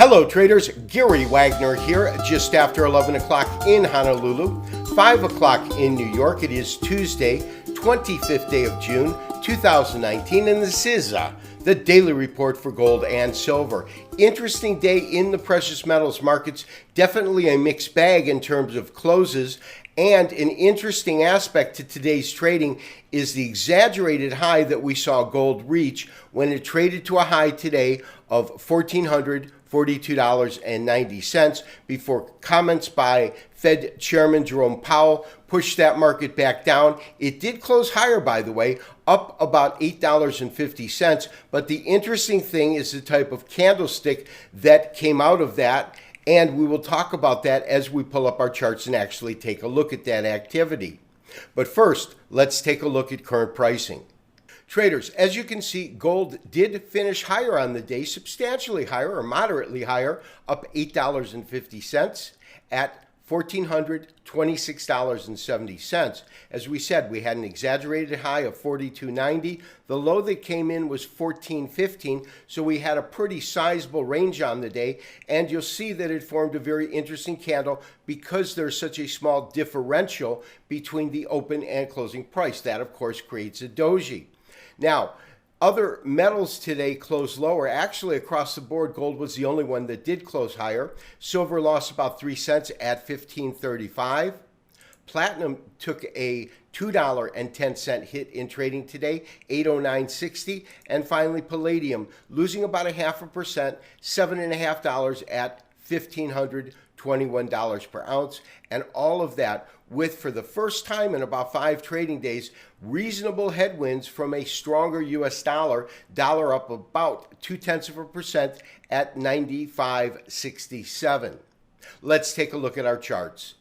Hello traders, Gary Wagner here, just after 11 o'clock in Honolulu, 5 o'clock in New York. It is Tuesday, 25th day of June, 2019, and this is the daily report for gold and silver. Interesting day in the precious metals markets, definitely a mixed bag in terms of closes. And an interesting aspect to today's trading is the exaggerated high that we saw gold reach when it traded to a high today of $1,442.90 before comments by Fed Chairman Jerome Powell pushed that market back down. It did close higher, by the way, up about $8.50. But the interesting thing is the type of candlestick that came out of that. And we will talk about that as we pull up our charts and actually take a look at that activity. But first, let's take a look at current pricing. Traders, as you can see, gold did finish higher on the day, substantially higher or moderately higher, up $8.50 at $1,426.70. As we said, we had an exaggerated high of $42.90. The low that came in was $14.15, so we had a pretty sizable range on the day, and you'll see that it formed a very interesting candle because there's such a small differential between the open and closing price. That, of course, creates a doji. Now, other metals today closed lower. Actually, across the board, gold was the only one that did close higher. Silver lost about 3 cents at $15.35. Platinum took a $2.10 hit in trading today, $809.60. And finally, palladium losing about 0.5%, $7.50 at $1,521 per ounce. And all of that with, for the first time in about 5 trading days, reasonable headwinds from a stronger U.S. dollar up about 0.2% at 95.67. Let's take a look at our charts.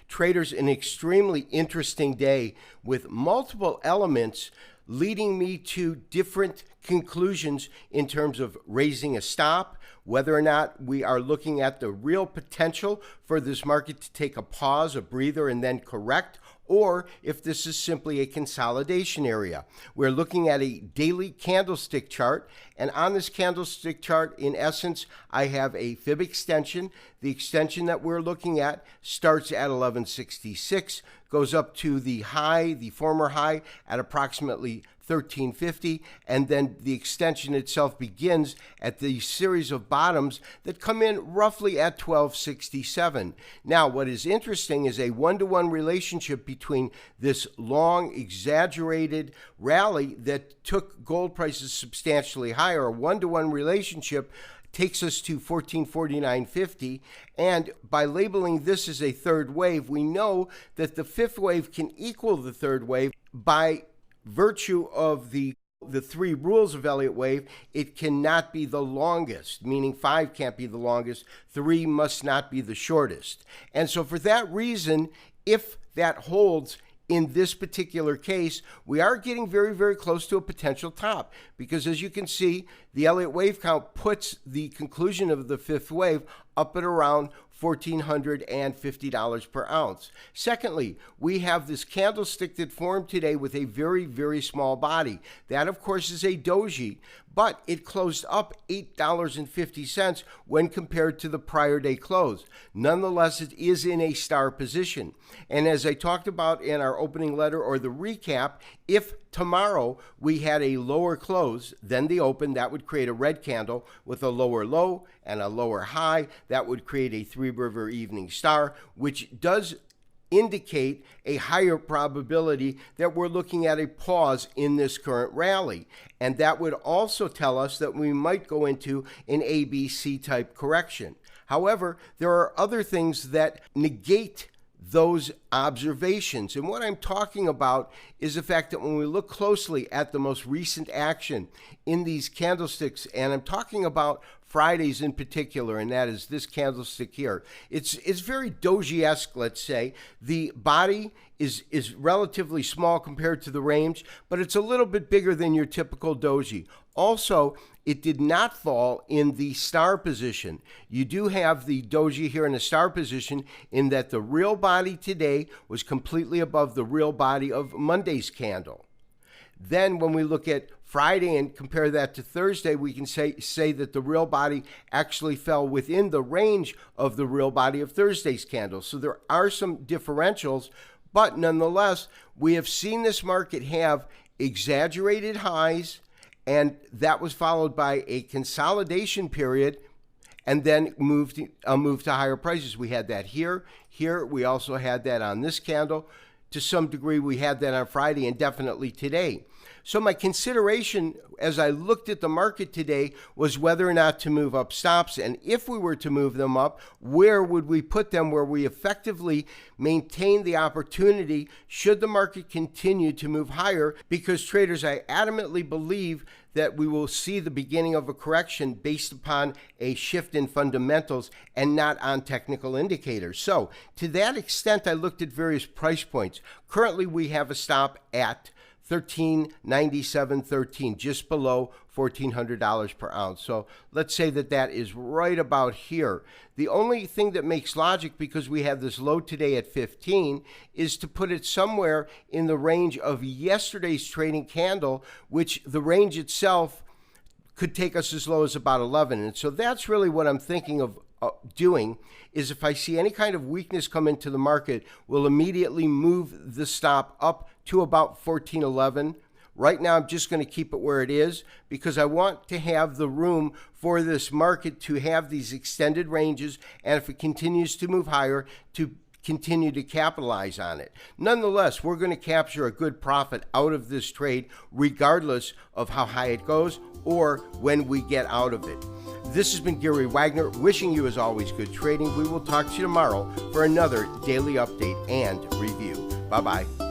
Traders, an extremely interesting day with multiple elements leading me to different conclusions in terms of raising a stop, whether or not we are looking at the real potential for this market to take a pause, a breather, and then correct, or if this is simply a consolidation area. We're looking at a daily candlestick chart, and on this candlestick chart, in essence, I have a fib extension. The extension that we're looking at starts at 1166, goes up to the high, the former high, at approximately 1350, and then the extension itself begins at the series of bottoms that come in roughly at 1267. Now, what is interesting is a one-to-one relationship between this long, exaggerated rally that took gold prices substantially higher. A one-to-one relationship takes us to 1449.50, and by labeling this as a third wave, we know that the fifth wave can equal the third wave by virtue of the 3 rules of Elliott wave. It cannot be the longest, meaning 5 can't be the longest, 3 must not be the shortest. And so for that reason, if that holds in this particular case, we are getting very, very close to a potential top, because as you can see, the Elliott wave count puts the conclusion of the fifth wave up at around $1,450 per ounce. Secondly, we have this candlestick that formed today with a very, very small body. That, of course, is a doji, but it closed up $8.50 when compared to the prior day close. Nonetheless, it is in a star position. And as I talked about in our opening letter or the recap, if tomorrow we had a lower close than the open, that would create a red candle with a lower low and a lower high. That would create a three-river evening star, which does indicate a higher probability that we're looking at a pause in this current rally. And that would also tell us that we might go into an ABC type correction. However, there are other things that negate those observations. And what I'm talking about is the fact that when we look closely at the most recent action in these candlesticks, and I'm talking about Fridays in particular, and that is this candlestick here. It's very doji-esque, let's say. The body is relatively small compared to the range, but it's a little bit bigger than your typical doji. Also, it did not fall in the star position. You do have the doji here in the star position in that the real body today was completely above the real body of Monday's candle. Then when we look at Friday and compare that to Thursday, we can say that the real body actually fell within the range of the real body of Thursday's candle. So there are some differentials, but nonetheless, we have seen this market have exaggerated highs, and that was followed by a consolidation period and then a move to higher prices. We had that here. We also had that on this candle. To some degree, we had that on Friday and definitely today. So my consideration as I looked at the market today was whether or not to move up stops, and if we were to move them up, where would we put them where we effectively maintain the opportunity should the market continue to move higher? Because traders, I adamantly believe that we will see the beginning of a correction based upon a shift in fundamentals and not on technical indicators. So to that extent, I looked at various price points. Currently, we have a stop at $13.97.13, just below $1,400 per ounce. So let's say that that is right about here. The only thing that makes logic, because we have this low today at 15, is to put it somewhere in the range of yesterday's trading candle, which the range itself could take us as low as about 11. And so that's really what I'm thinking of doing, is if I see any kind of weakness come into the market, we'll immediately move the stop up to about 1411. Right now, I'm just going to keep it where it is because I want to have the room for this market to have these extended ranges, and if it continues to move higher, to continue to capitalize on it. Nonetheless, we're going to capture a good profit out of this trade regardless of how high it goes or when we get out of it. This has been Gary Wagner, wishing you as always good trading. We will talk to you tomorrow for another daily update and review. Bye-bye.